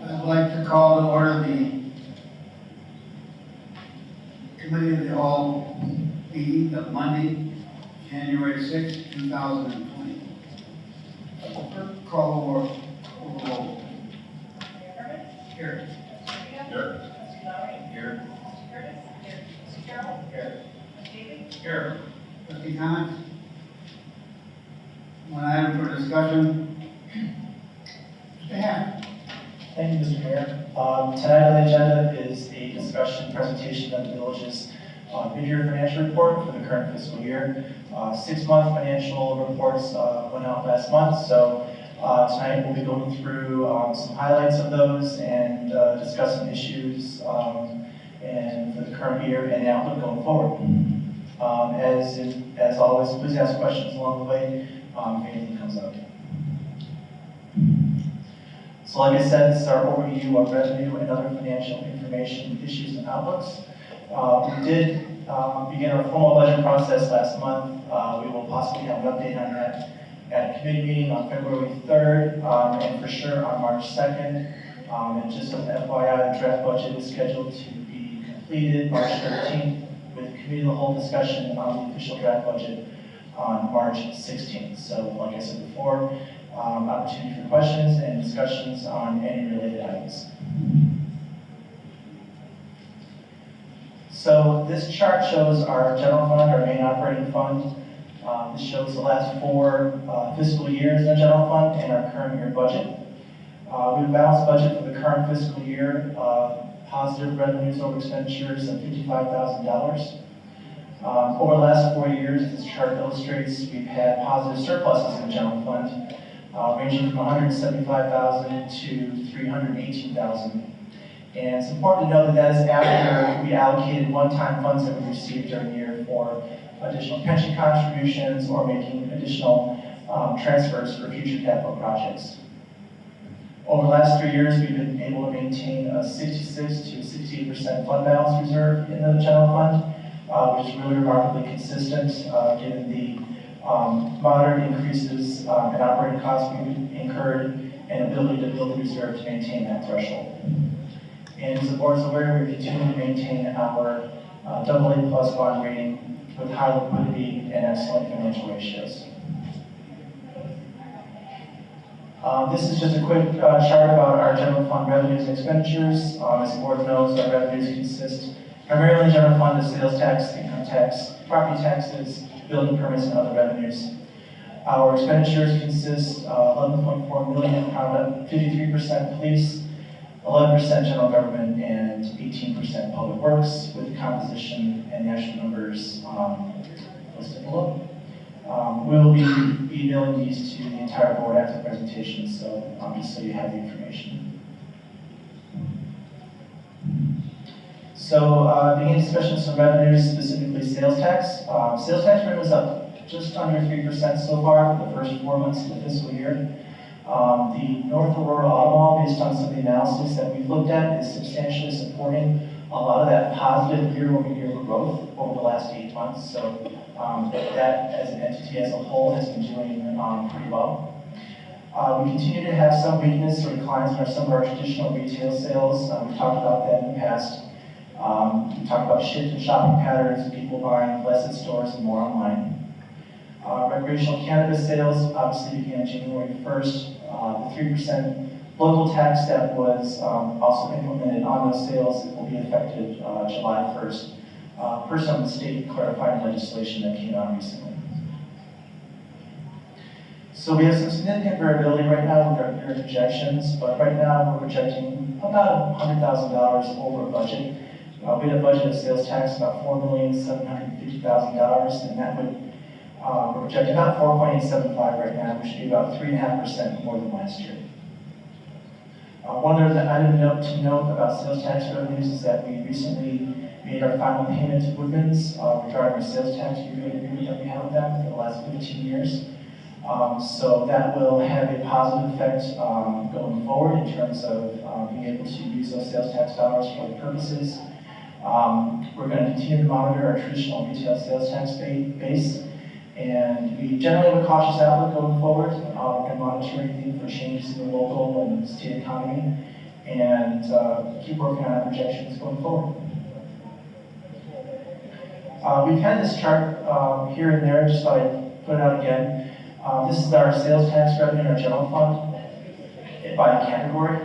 I'd like to call to order the Committee of the Whole meeting of Monday, January 6, 2020. Call or roll. Here. Here. Here. Here. Here. Trustee comments? One item for discussion. Mr. Hammond. Thank you, Mr. Mayor. Tonight on the agenda is a discussion presentation of the village's mid-year financial report for the current fiscal year. 6-month financial reports went out last month, so tonight we'll be going through some highlights of those and discussing issues and for the current year and the outlook going forward. As always, please ask questions along the way if anything comes up. So like I said, this is our overview of revenue and other financial information, issues, and outlooks. We did begin our formal budget process last month. We will possibly have an update on that at a committee meeting on February 3rd, and for sure on March 2nd. And just as an FYI, the draft budget is scheduled to be completed March 13th with committee of the whole discussion on the official draft budget on March 16th. So like I said before, opportunity for questions and discussions on any related items. So this chart shows our general fund, our main operating fund. This shows the last 4 fiscal years in the general fund and our current year budget. We have a balanced budget for the current fiscal year, positive revenues over expenditures of $55,000. Over the last 4 years, this chart illustrates we've had positive surpluses in the general fund, ranging from $175,000 to $318,000. And it's important to note that that is after we allocated one-time funds that we received during the year for additional pension contributions or making additional transfers for future capital projects. Over the last 3 years, we've been able to maintain a 66 to 68% fund balance reserve in the general fund, which is really remarkably consistent given the moderate increases in operating costs we've incurred and ability to build the reserve to maintain that threshold. And as the board is aware, we're continuing to maintain our AA+ bond rating with high liquidity and excellent financial ratios. This is just a quick chart about our general fund revenues and expenditures. As the board knows, our revenues consist primarily in general fund of sales tax, income tax, property taxes, building permits, and other revenues. Our expenditures consist of $11.4 million, 53% police, 11% general government, and 18% public works, with the composition and the actual numbers listed below. We will be emailing these to the entire board after the presentation, so just so you have the information. So, beginning discussion of some revenues, specifically sales tax. Sales tax revenue is up just under 3% so far for the first 4 months of the fiscal year. The North Aurora Auto Mall, based on some of the analysis that we've looked at, is substantially supporting a lot of that positive year-over-year growth over the last 8 months. So that, as an entity as a whole, has been doing pretty well. We continue to have some weakness or declines in some of our traditional retail sales. We've talked about that in the past. We talked about shift in shopping patterns, people buying less at stores and more online. Recreational cannabis sales obviously began January 1st. The 3% local tax that was also implemented on those sales will be effective July 1st, per some of the state clarifying legislation that came out recently. So we have some significant variability right now with our year projections, but right now we're projecting about $100,000 over budget. We had a budget of sales tax about $4,750,000, and that would we're projecting about 4.875 right now, which should be about 3.5% more than last year. One other item to note about sales tax revenues is that we recently made our final payment to Woodman's regarding our sales tax rebate agreement that we have with them for the last 15 years. So that will have a positive effect going forward in terms of being able to use those sales tax dollars for other purposes. We're going to continue to monitor our traditional retail sales tax base, and we generally have a cautious outlook going forward. We're going to monitor anything for changes in the local and state economy, and keep working on our projections going forward. We've had this chart here and there, just thought I'd put it out again. This is our sales tax revenue in our general fund by category.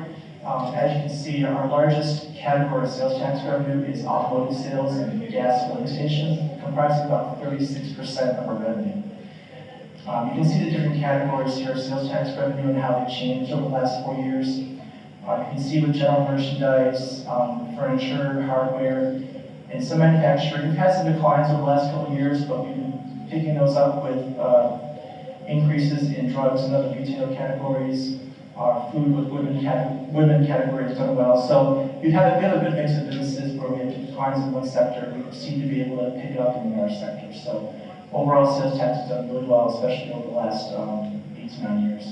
As you can see, our largest category of sales tax revenue is automotive sales and gas filling stations, comprising about 36% of our revenue. You can see the different categories here of sales tax revenue and how they've changed over the last 4 years. You can see with general merchandise, furniture, hardware, and some manufacturing. We've had some declines over the last couple of years, but we've been picking those up with increases in drugs and other retail categories. Our food with women category has done well. So we have a good mix of businesses where we have declines in one sector. We seem to be able to pick it up in another sector. So overall, sales tax has done really well, especially over the last 8 to 9 years.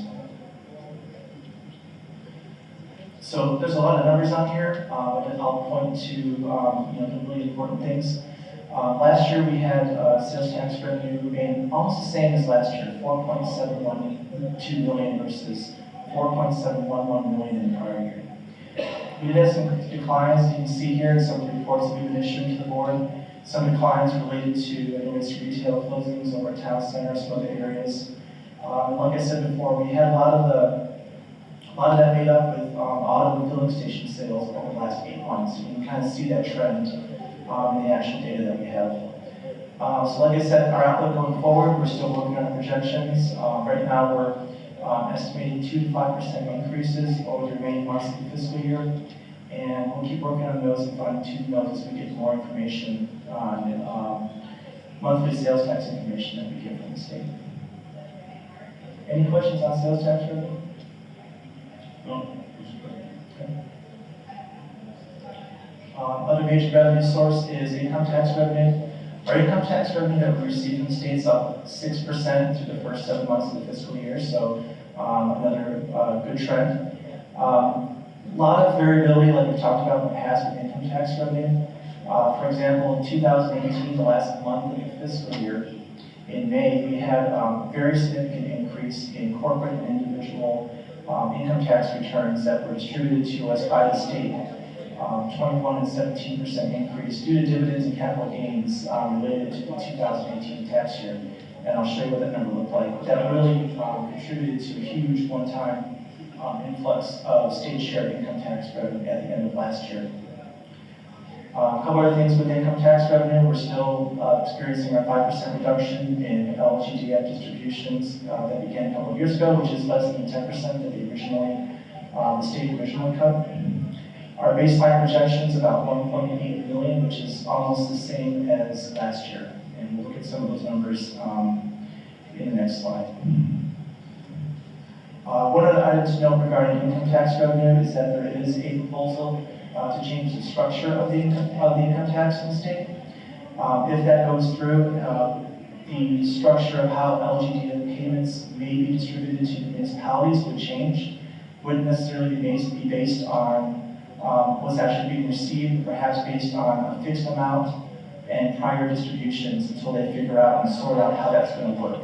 So there's a lot of numbers on here, but I'll point to the really important things. Last year we had sales tax revenue remain almost the same as last year, $4.712 million versus $4.711 million in the prior year. We did have some declines, you can see here in some reports that we've been issuing to the board. Some declines related to retail closings over town centers, some other areas. Like I said before, we had a lot of that made up with auto and filling station sales over the last 8 months. You can kind of see that trend in the actual data that we have. So like I said, our outlook going forward, we're still working on projections. Right now we're estimating 2 to 5% increases over the remaining months of the fiscal year. And we'll keep working on those and fine-tune those as we get more information on monthly sales tax information that we get from the state. Any questions on sales tax revenue? No. Okay. Other major revenue source is income tax revenue. Our income tax revenue that we receive from the state is up 6% through the first 7 months of the fiscal year, so another good trend. A lot of variability, like we talked about in the past with income tax revenue. For example, in 2018, the last month of the fiscal year, in May, we had a very significant increase in corporate and individual income tax returns that were distributed to us by the state. 21 and 17% increase due to dividends and capital gains related to the 2018 tax year. And I'll show you what that number looked like. That really contributed to a huge one-time influx of state share income tax revenue at the end of last year. A couple other things with income tax revenue. We're still experiencing our 5% reduction in LGDF distributions that began a couple of years ago, which is less than 10% that the state originally cut. Our baseline projection is about 1.8 million, which is almost the same as last year. And we'll look at some of those numbers in the next slide. One other item to note regarding income tax revenue is that there is a proposal to change the structure of the income tax in the state. If that goes through, the structure of how LGDF payments may be distributed to municipalities would change. Wouldn't necessarily be based on what's actually being received, perhaps based on a fixed amount and prior distributions until they figure out and sort out how that's going to work.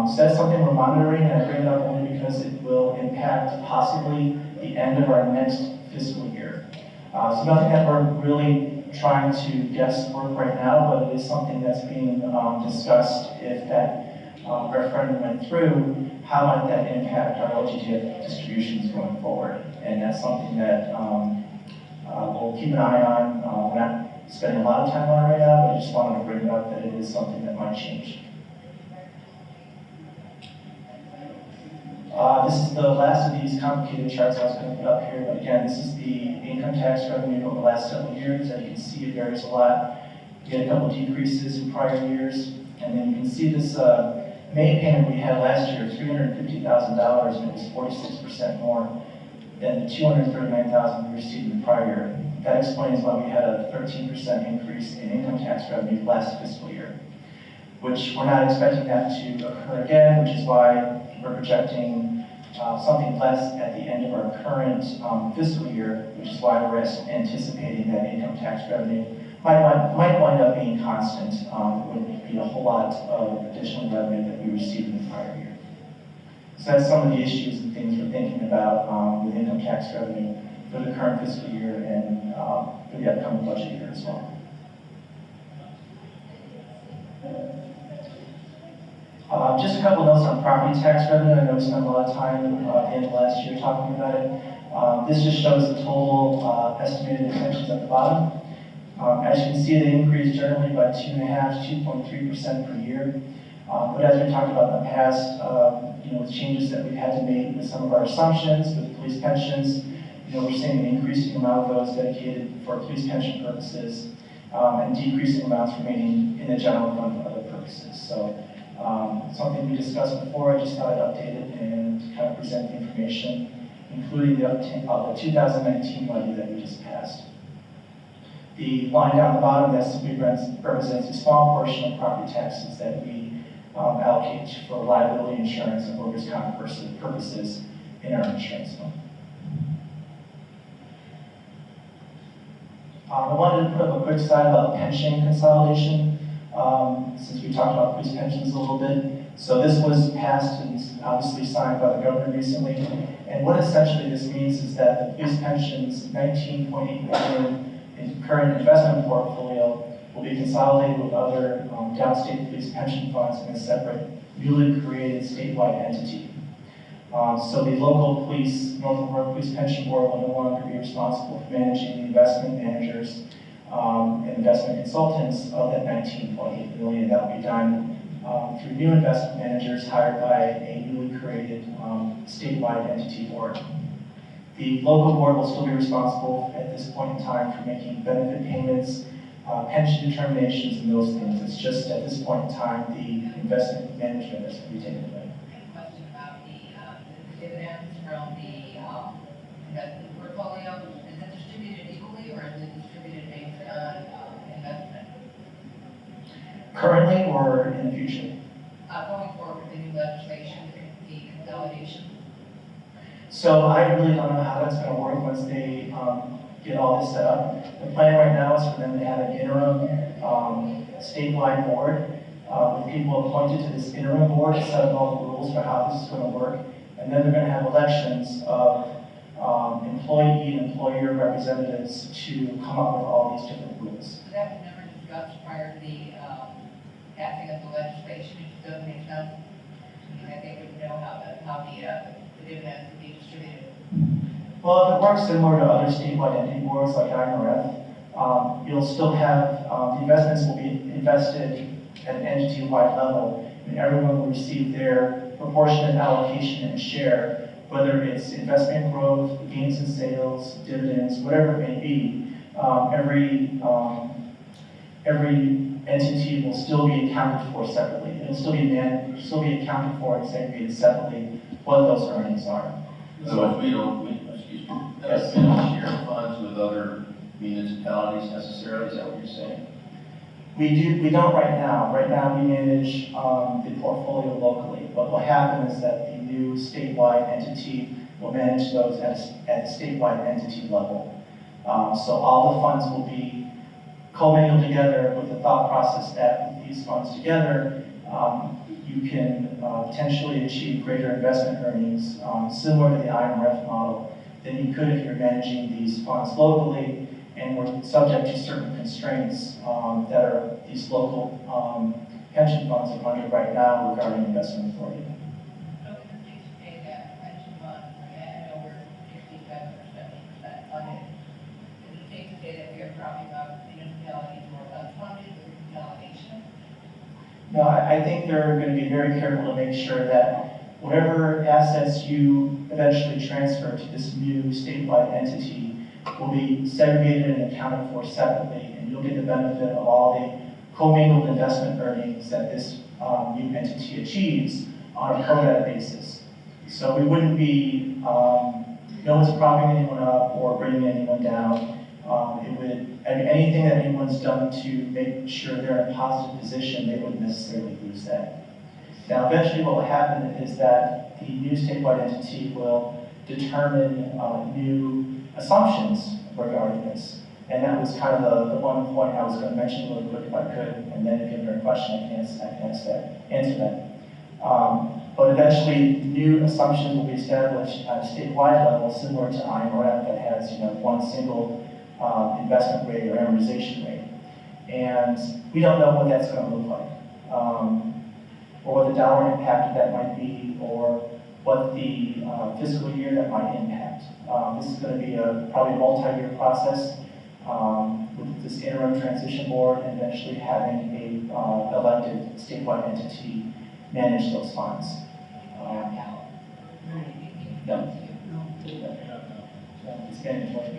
So that's something we're monitoring, and I bring it up only because it will impact possibly the end of our next fiscal year. So nothing that we're really trying to guess work right now, but it is something that's being discussed. If that referendum went through, how might that impact our LGDF distributions going forward? And that's something that we'll keep an eye on. We're not spending a lot of time on it right now, but I just wanted to bring it up that it is something that might change. This is the last of these complicated charts I was going to put up here, but again, this is the income tax revenue over the last several years. As you can see, it varies a lot. We had a couple decreases in prior years, and then you can see this May payment we had last year, $350,000, and it was 46% more than the $239,000 we received in the prior year. That explains why we had a 13% increase in income tax revenue last fiscal year, which we're not expecting that to occur again, which is why we're projecting something less at the end of our current fiscal year, which is why we're anticipating that income tax revenue might wind up being constant. It wouldn't be a whole lot of additional revenue that we received in the prior year. So that's some of the issues and things we're thinking about with income tax revenue for the current fiscal year and for the upcoming budget year as well. Just a couple notes on property tax revenue. I know we spent a lot of time at the end of last year talking about it. This just shows the total estimated expenses at the bottom. As you can see, they increased generally by 2.5% to 2.3% per year. But as we talked about in the past, with changes that we've had to make with some of our assumptions, with police pensions, we're seeing an increasing amount of those dedicated for police pension purposes, and decreasing amounts remaining in the general fund for other purposes. So something we discussed before, I just thought I'd update it and kind of present the information, including the 2019 levy that we just passed. The line down the bottom, that simply represents a small portion of property taxes that we allocate for liability insurance and workers' comp purposes in our insurance fund. I wanted to put up a quick slide about pension consolidation, since we talked about police pensions a little bit. So this was passed and obviously signed by the governor recently. And what essentially this means is that the police pensions, $19.8 million in current investment portfolio, will be consolidated with other downstate police pension funds in a separate, newly created statewide entity. So the local police, North Aurora Police Pension Board, will no longer be responsible for managing the investment managers and investment consultants of that $19.8 million. That will be done through new investment managers hired by a newly created statewide entity board. The local board will still be responsible at this point in time for making benefit payments, pension determinations, and those things. It's just at this point in time the investment management that's going to be taken away. Question about the dividends from the investment portfolio. Is it distributed equally or is it distributed based on investment? Currently or in the future? Going forward with the new legislation, the consolidation. So I really don't know how that's going to work once they get all this set up. The plan right now is for them to have an interim statewide board with people appointed to this interim board to set up all the rules for how this is going to work. And then they're going to have elections of employee and employer representatives to come up with all these different rules. So that was never discussed prior to the passing of the legislation. It just doesn't make sense. I mean, they would know how the dividends would be distributed. Well, if it works similar to other statewide entity boards like IRF, you'll still have, the investments will be invested at an entity-wide level, and everyone will receive their proportionate allocation and share, whether it's investment growth, gains in sales, dividends, whatever it may be. Every entity will still be accounted for separately. It'll still be accounted for and segregated separately what those earnings are. So we don't share funds with other municipalities necessarily, is that what you're saying? We don't right now. Right now we manage the portfolio locally. What will happen is that the new statewide entity will manage those at the statewide entity level. So all the funds will be commingled together with the thought process that with these funds together, you can potentially achieve greater investment earnings similar to the IMRF model than you could if you're managing these funds locally and were subject to certain constraints that are these local pension funds are under right now regarding investment authority. So we just need to pay that pension fund, I know we're 67 or 70% funded. Is it safe to say that we are probably about municipalities more unfunded with consolidation? No, I think they're going to be very careful to make sure that whatever assets you eventually transfer to this new statewide entity will be segregated and accounted for separately, and you'll get the benefit of all the commingled investment earnings that this new entity achieves on a pro rata basis. So we wouldn't be, no one's propping anyone up or bringing anyone down. Anything that anyone's done to make sure they're in a positive position, they wouldn't necessarily lose that. Now, eventually what will happen is that the new statewide entity will determine new assumptions regarding this. And that was kind of the one point I was going to mention a little quick if I could, and then if you have a question, I can answer that. But eventually, new assumptions will be established at a statewide level, similar to Aurora, that has, one single investment rate or amortization rate. And we don't know what that's going to look like, or what the dollar impact of that might be, or what the fiscal year that might impact. This is going to be probably a multi-year process with this interim transition board and eventually having a elected statewide entity manage those funds. No. It's mandatory.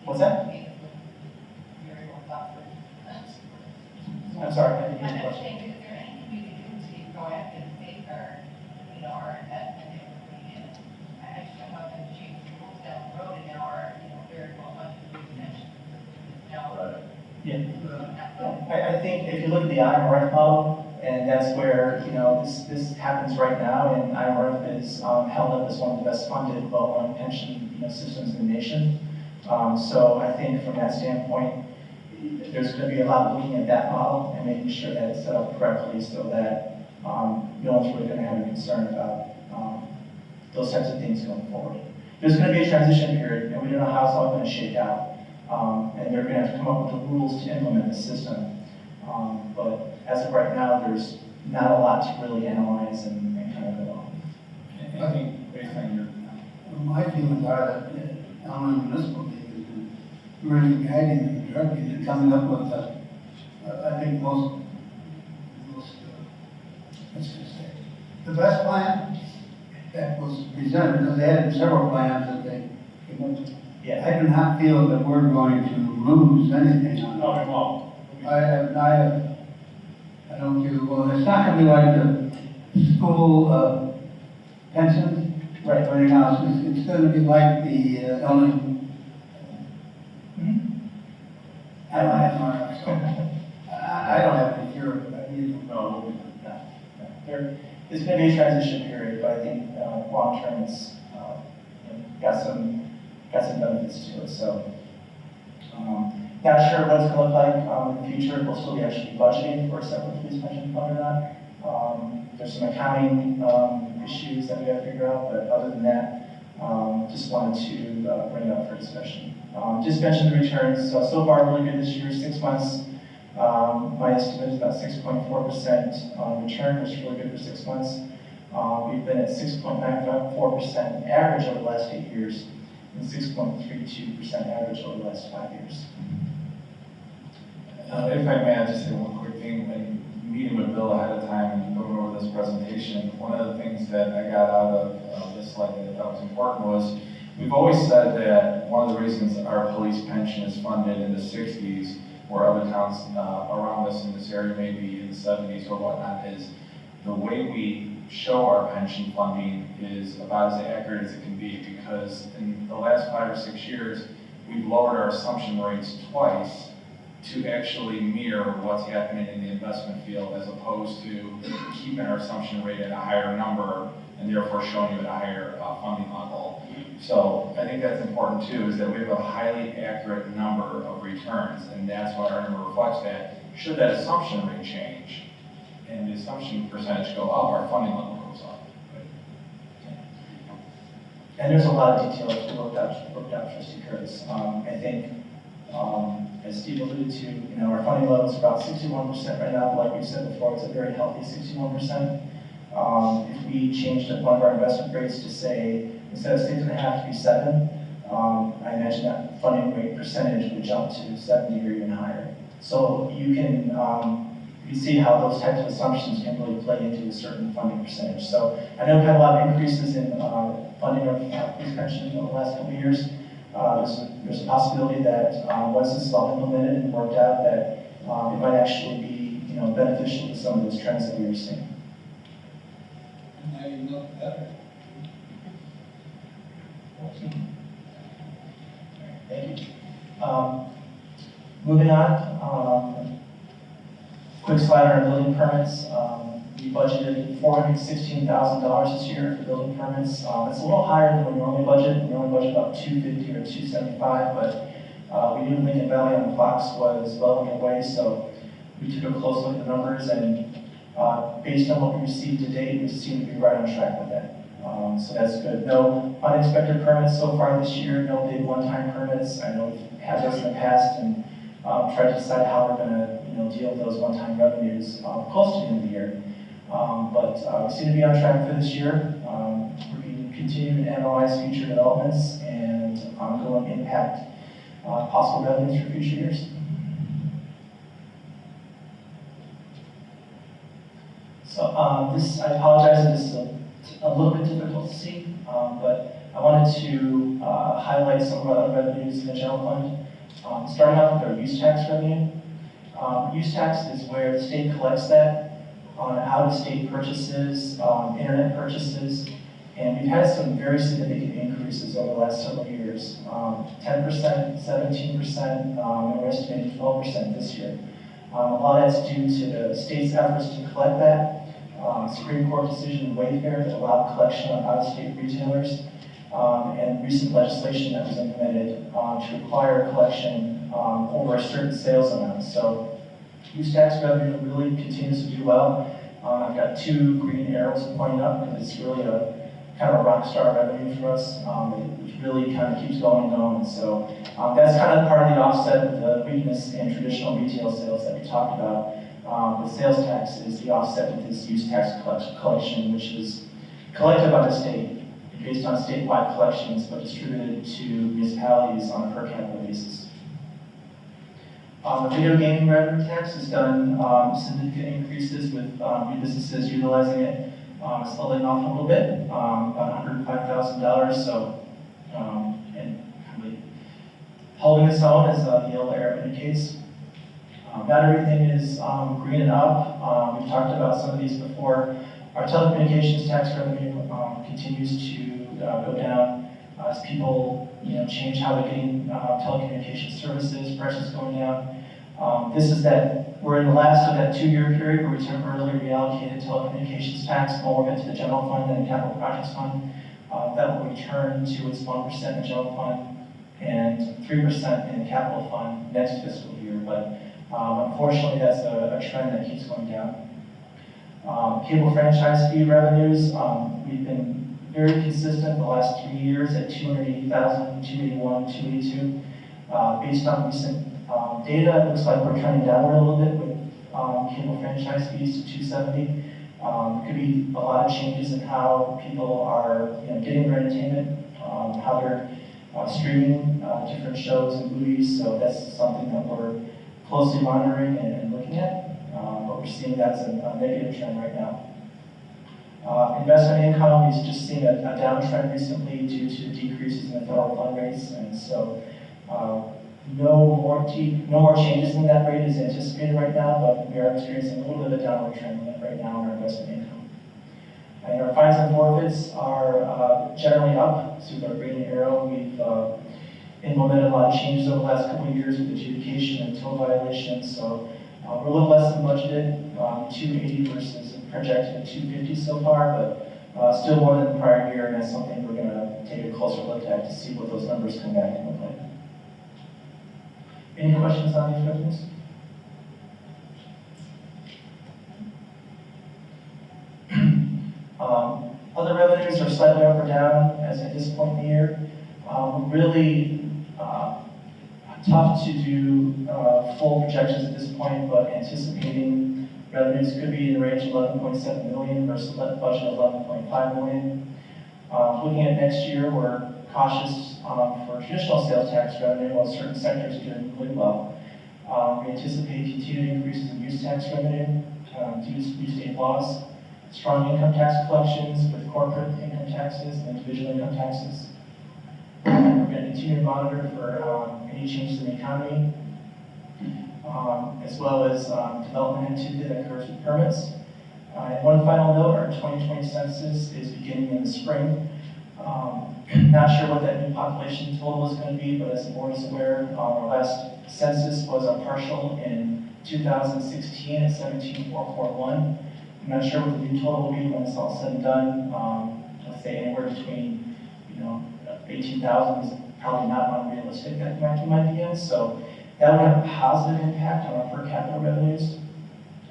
What's that? I'm sorry, I didn't hear the question. Is there anything we can do to be proactive and safeguard, our investment that we're putting in? I just don't want them to change the rules down the road and now our, very well funded residential is now. Right. Yeah. I think if you look at the IMRF model, and that's where, this happens right now, and IMRF is held up as one of the best funded, well-run pension, systems in the nation. So I think from that standpoint, there's going to be a lot of looking at that model and making sure that it's set up correctly so that no one's really going to have a concern about those types of things going forward. There's going to be a transition period, and we don't know how it's all going to shake out. And they're going to have to come up with the rules to implement the system. But as of right now, there's not a lot to really analyze and kind of go on. I think based on your My feelings are that Illinois Municipal League has been really guiding and directing and coming up with I think let's just say, the best plan that was presented, because they had several plans that they came up with. Yeah. I do not feel that we're going to lose anything on no, it. we won't. I don't feel, well, it's not going to be like the school pensions. Right. Or anything else. It's going to be like the Illinois. I don't have any fear of that either. No, There is going to be a transition period, but I think long term it's got some benefits to it. So not sure what it's going to look like in the future. We'll still be actually budgeting for a separate police pension fund or not. There's some accounting issues that we got to figure out, but other than that, just wanted to bring it up for discussion. Just mentioned the returns. So far, really good this year. 6 months. My estimate is about 6.4% return, which is really good for 6 months. We've been at 6.94% average over the last 8 years, and 6.32% average over the last 5 years. if I may, I'll just say one quick thing. When meeting with Bill ahead of time and going over this presentation, one of the things that I got out of this slide that I thought was important was we've always said that one of the reasons our police pension is funded in the 60s, where other towns around us in this area may be in the 70s or whatnot, is the way we show our pension funding is about as accurate as it can be, because in the last 5 or 6 years, we've lowered our assumption rates twice to actually mirror what's happening in the investment field, as opposed to keeping our assumption rate at a higher number and therefore showing you at a higher funding level. So I think that's important too, is that we have a highly accurate number of returns, and that's why our number reflects that. Should that assumption rate change and the assumption percentage go up, our funding level goes up. And there's a lot of detail to work out, Trustee Curtis. I think, as Steve alluded to, our funding level is about 61% right now, but like we said before, it's a very healthy 61%. If we changed up one of our investment rates to say, instead of 6.5 to be 7, I imagine that funding rate percentage would jump to 70 or even higher. So you can see how those types of assumptions can really play into a certain funding percentage. So I know we've had a lot of increases in funding of police pension over the last couple of years. There's a possibility that once this is all implemented and worked out, that it might actually be beneficial to some of those trends that we were seeing. Now you look better. Thank you. Moving on, quick slide on our building permits. We budgeted $416,000 this year for building permits. It's a little higher than we normally budget. We normally budget about $250 or $275, but we knew Lincoln Valley on the Fox was well underway, so we took a close look at the numbers, and based on what we received to date, we seem to be right on track with that. So that's good. No unexpected permits so far this year, no big one-time permits. I know we've had those in the past, and tried to decide how we're going to deal with those one-time revenues close to the end of the year. But we seem to be on track for this year. We're going to continue to analyze future developments and ongoing impact possible revenues for future years. So this, I apologize if this is a little bit difficult to see, but I wanted to highlight some of our other revenues in the general fund. Starting off with our use tax revenue. Use tax is where the state collects that on out-of-state purchases, internet purchases, and we've had some very significant increases over the last several years. 10%, 17%, and we're estimating 12% this year. A lot of that's due to the state's efforts to collect that. Supreme Court decision in Wayfair that allowed collection on out-of-state retailers, and recent legislation that was implemented to require collection over a certain sales amount. So use tax revenue really continues to do well. I've got two green arrows pointing up because it's really a kind of a rock star revenue for us. It really kind of keeps going and going. So that's kind of part of the offset with the weakness in traditional retail sales that we talked about. With sales tax is the offset with this use tax collection, which is collected by the state based on statewide collections, but distributed to municipalities on a per capita basis. The video gaming revenue tax has done significant increases with new businesses utilizing it. It's leveling off a little bit, about $105,000. So, and kind of holding its own, as the yellow arrow indicates. Not everything is green and up. We've talked about some of these before. Our telecommunications tax revenue continues to go down as people change how they're getting telecommunications services, prices going down. This is that we're in the last of that 2-year period where we temporarily reallocated telecommunications tax more of it to the general fund than the capital projects fund. That will return to its 1% in the general fund and 3% in the capital fund next fiscal year. But unfortunately, that's a trend that keeps going down. Cable franchise fee revenues, we've been very consistent the last 3 years at $280,000, $281,000, $282,000. Based on recent data, it looks like we're trending downward a little bit with cable franchise fees to $270,000. There could be a lot of changes in how people are getting their entertainment, how they're streaming different shows and movies. So that's something that we're closely monitoring and looking at. But we're seeing that's a negative trend right now. Investment income, we've just seen a downtrend recently due to decreases in the federal fund rates, and so no more changes in that rate is anticipated right now, but we are experiencing a little bit of a downward trend right now in our investment income. And our fines and forfeits are generally up, so with our green arrow. We've implemented a lot of changes over the last couple of years with adjudication and toll violations, so we're a little less than budgeted, 280 versus projected at 250 so far, but still more than the prior year, and that's something we're going to take a closer look at to see what those numbers come back and look like. Any questions on these revenues? Other revenues are slightly up or down as at this point in the year. Really tough to do full projections at this point, but anticipating revenues could be in the range of $11.7 million versus a budget of $11.5 million. Looking at next year, we're cautious for traditional sales tax revenue, while certain sectors are doing really well. We anticipate continued increases in use tax revenue due to new state laws, strong income tax collections with corporate income taxes and individual income taxes. We're going to continue to monitor for any changes in the economy, as well as development activity that occurs with permits. And one final note, our 2020 census is beginning in the spring. Not sure what that new population total is going to be, but as the board is aware, our last census was a partial in 2016 at 17,441. I'm not sure what the new total will be when it's all said and done. Let's say anywhere between 18,000 is probably not unrealistic that might be in. So that would have a positive impact on our per capita revenues.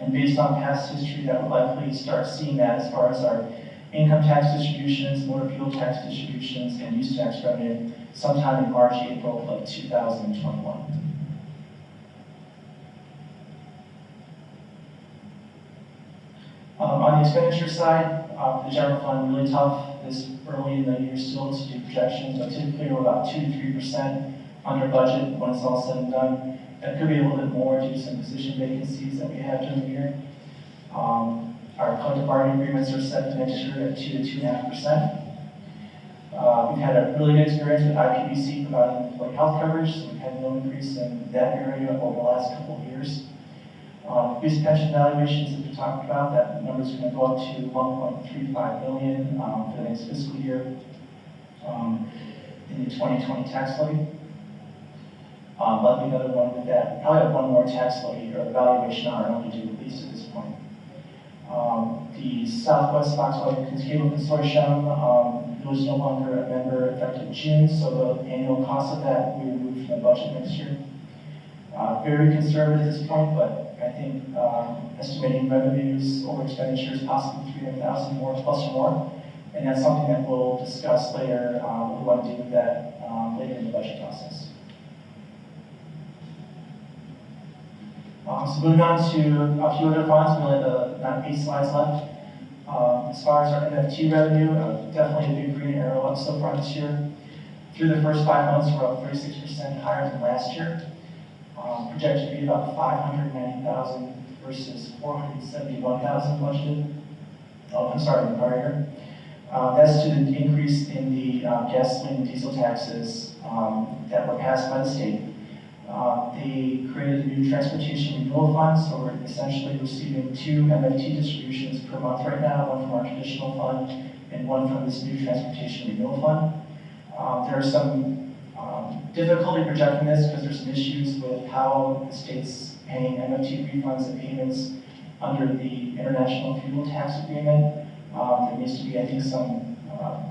And based on past history, that would likely start seeing that as far as our income tax distributions, motor fuel tax distributions, and use tax revenue sometime in March, April of 2021. On the expenditure side, the general fund really tough this early in the year still to do projections, but typically we're about 2 to 3% under budget when it's all said and done. That could be a little bit more due to some position vacancies that we have during the year. Our collective bargaining agreements are set for next year at 2 to 2.5%. We've had a really good experience with IPBC providing employee health coverage, so we've had no increase in that area over the last couple of years. Increased pension valuations that we talked about, that number is going to go up to $1.35 billion for the next fiscal year in the 2020 tax levy. Likely another one with that. Probably have one more tax levy or evaluation on to do at least at this point. The Southwest Foxborough Cable Consortium was no longer a member effective June, so the annual cost of that will be removed from the budget next year. Very conservative at this point, but I think estimating revenues over expenditures possibly 300,000 more plus or more, and that's something that we'll discuss later. What we want to do with that later in the budget process. So moving on to a few other funds, we only have about 8 slides left. As far as our NFT revenue, definitely a big green arrow up so far this year. Through the first 5 months, we're up 36% higher than last year. Projected to be about 590,000 versus 471,000 budgeted. I'm sorry, the prior year. That's to the increase in the gasoline and diesel taxes that were passed by the state. They created a new transportation renewal fund, so we're essentially receiving 2 MFT distributions per month right now, one from our traditional fund and one from this new transportation renewal fund. There are some difficulty projecting this because there's some issues with how the state's paying MFT refunds and payments under the International Fuel Tax Agreement. There needs to be, I think, some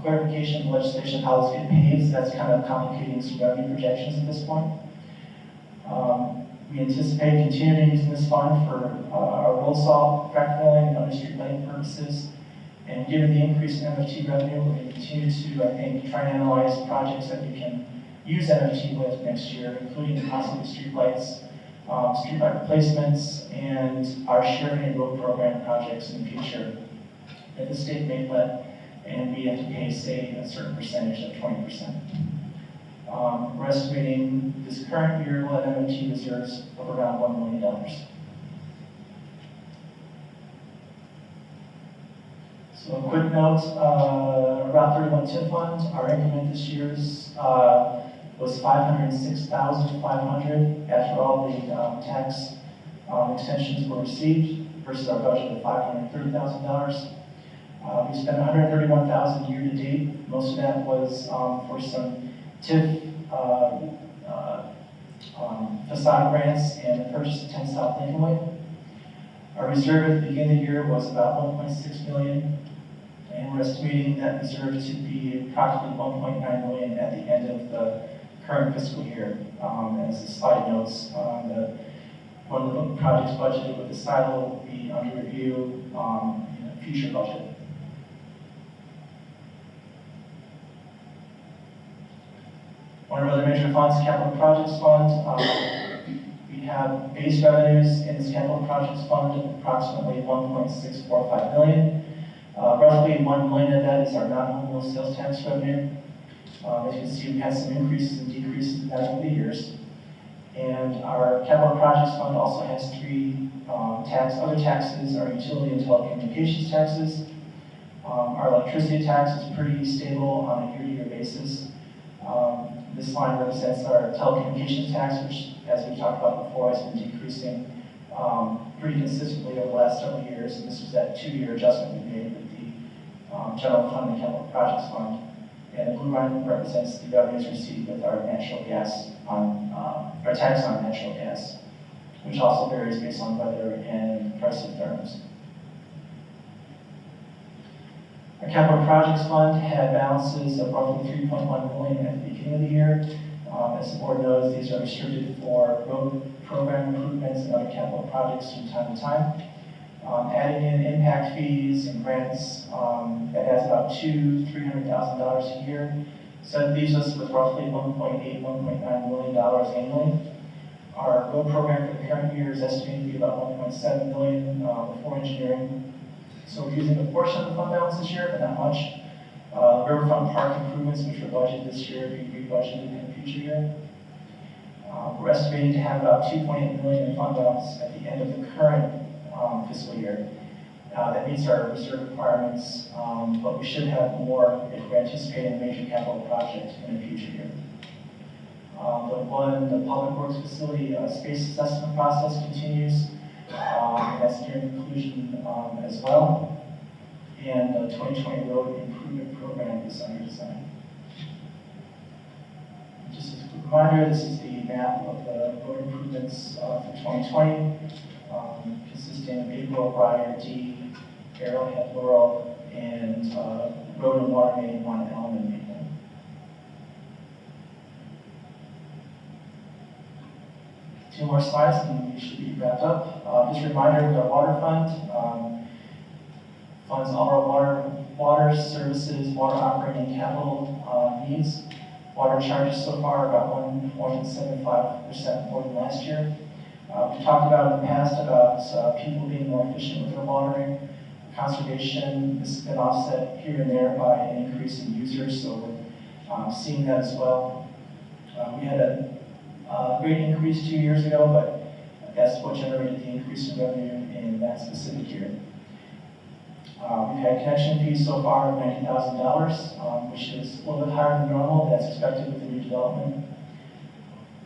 clarification of legislation how this gets paid, so that's kind of complicating some revenue projections at this point. We anticipate continuing using this fund for our road salt, crack filling, and other street lighting purposes. And given the increase in MFT revenue, we're going to continue to, I think, try and analyze projects that we can use MFT with next year, including possibly street lights, street light replacements, and our sharing road program projects in the future that the state may let, and we have to pay, say, a certain percentage of 20%. We're estimating this current year we'll have MFT reserves of around $1 million. So a quick note, Route 31 TIP fund, our increment this year's was $506,500 after all the tax extensions were received versus our budget of $530,000. We spent $131,000 year to date. Most of that was for some TIF facade grants and the purchase of 10 South Lincoln Way. Our reserve at the beginning of the year was about $1.6 million, and we're estimating that reserve to be approximately $1.9 million at the end of the current fiscal year. As the slide notes, one of the projects budgeted with the silo will be under review in a future budget. One of our other major funds, Capital Projects Fund. We have base revenues in this Capital Projects Fund of approximately $1.645 million. Roughly $1 million of that is our non-home rule sales tax revenue. As you can see, we've had some increases and decreases in that over the years. And our Capital Projects Fund also has 3 other taxes, our utility and telecommunications taxes. Our electricity tax is pretty stable on a year-to-year basis. This line represents our telecommunications tax, which, as we've talked about before, has been decreasing pretty consistently over the last several years. And this was that 2-year adjustment we made with the general fund and capital projects fund. And the blue line represents the revenues received with our natural gas our tax on natural gas, which also varies based on weather and price of therms. Our Capital Projects Fund had balances of roughly $3.1 million at the beginning of the year. As the board knows, these are restricted for road program improvements and other capital projects from time to time. Adding in impact fees and grants, that adds about $300,000 a year. So it leaves us with roughly $1.8, $1.9 million annually. Our road program for the current year is estimated to be about $1.7 million before engineering. So we're using a portion of the fund balance this year, but not much. Riverfront park improvements, which were budgeted this year, will be rebudgeted in the future year. We're estimating to have about $2.8 million in fund balance at the end of the current fiscal year. That meets our reserve requirements, but we should have more if we're anticipating a major capital project in the future year. The public works facility space assessment process continues, and that's nearing conclusion as well. And the 2020 road improvement program is under design. Just as a quick reminder, this is the map of the road improvements for 2020, consisting of April, Briar, D, Arrowhead, Laurel, and road and water main 1, Elm, and Maple. Two more slides and we should be wrapped up. Just a reminder with our water fund, funds all our water services, water operating capital needs. Water charges so far are about 1.75% more than last year. We talked about in the past about people being more efficient with their watering, conservation. This has been offset here and there by an increase in users, so we're seeing that as well. We had a great increase 2 years ago, but that's what generated the increase in revenue in that specific year. We've had connection fees so far of $90,000, which is a little bit higher than normal. That's expected with the new development.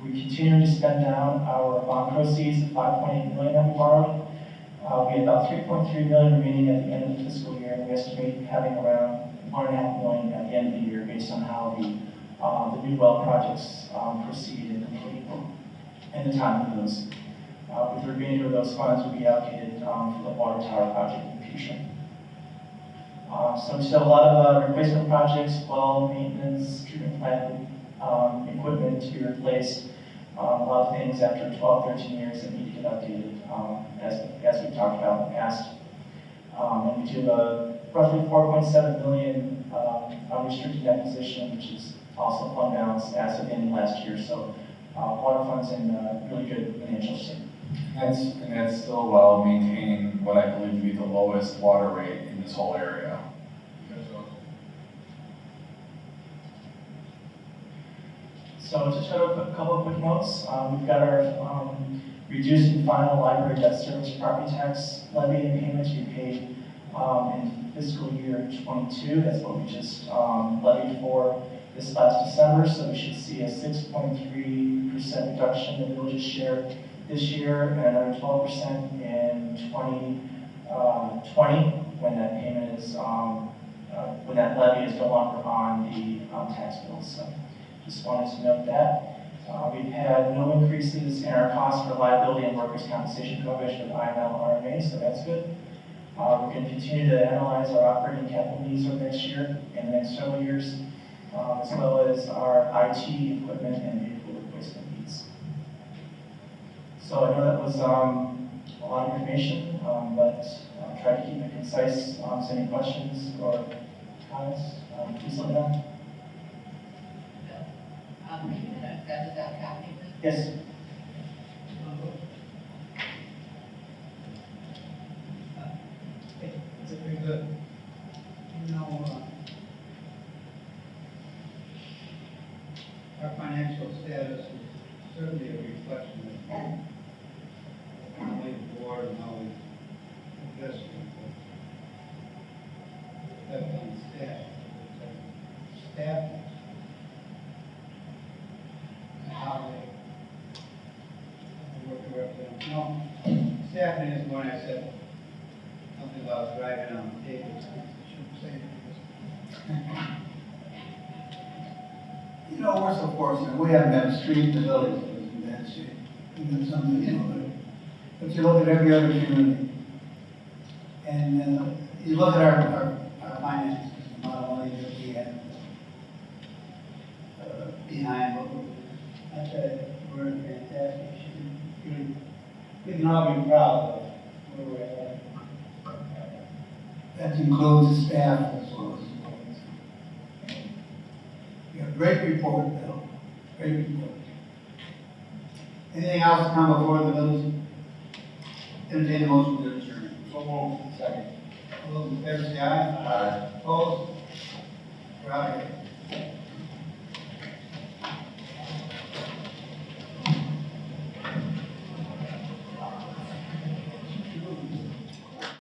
We continue to spend down our bond proceeds of $5.8 million that we borrowed. We had about $3.3 million remaining at the end of the fiscal year, and we estimate having around $1.5 million at the end of the year based on how the new well projects proceed and complete and the timing of those. With the remainder of those funds will be allocated for the water tower project in the future. So we still have a lot of replacement projects, well maintenance, treatment plant equipment to be replaced. A lot of things after 12, 13 years that need to get updated, as we've talked about in the past. And we do roughly $4.7 million unrestricted net position, which is also fund balance as of the end of last year. So water fund's in really good financial shape. And that's still while maintaining what I believe to be the lowest water rate in this whole area. So just a couple of quick notes. We've got our reduced and final library debt service property tax levy and payment to be paid in fiscal year 22. That's what we just levied for this last December. So we should see a 6.3% reduction in the village's share this year and another 12% in 2020 when that payment is when that levy is no longer on the tax bills. So just wanted to note that. We've had no increases in our costs for liability and workers' compensation coverage with IML RMA, so that's good. We're going to continue to analyze our operating capital needs over next year and the next several years, as well as our IT equipment and vehicle replacement needs. So I know that was a lot of information, but I'll try to keep it concise. Any questions or comments, please let me know. Are you going to send us out copies? Yes. It's a pretty good, you know, our financial status is certainly a reflection of not only the board and how we invest in the staff, staff and how they work directly. No, staffing is when I said something about driving on the table. I shouldn't say it. You know, we're so fortunate. We haven't got a street in the village that was in bad shape. And then something, you know, but you look at every other community. And you look at our finances, the amount of money that we have behind what I said, we're in fantastic shape. We can all be proud of where we're at. includes the staff as well as employees. Yeah, great report, Bill, great report. Anything else come before the village? Entertain a motion to adjourn. So moved. Second. All those in favor say aye. Aye. Opposed? We're out of here.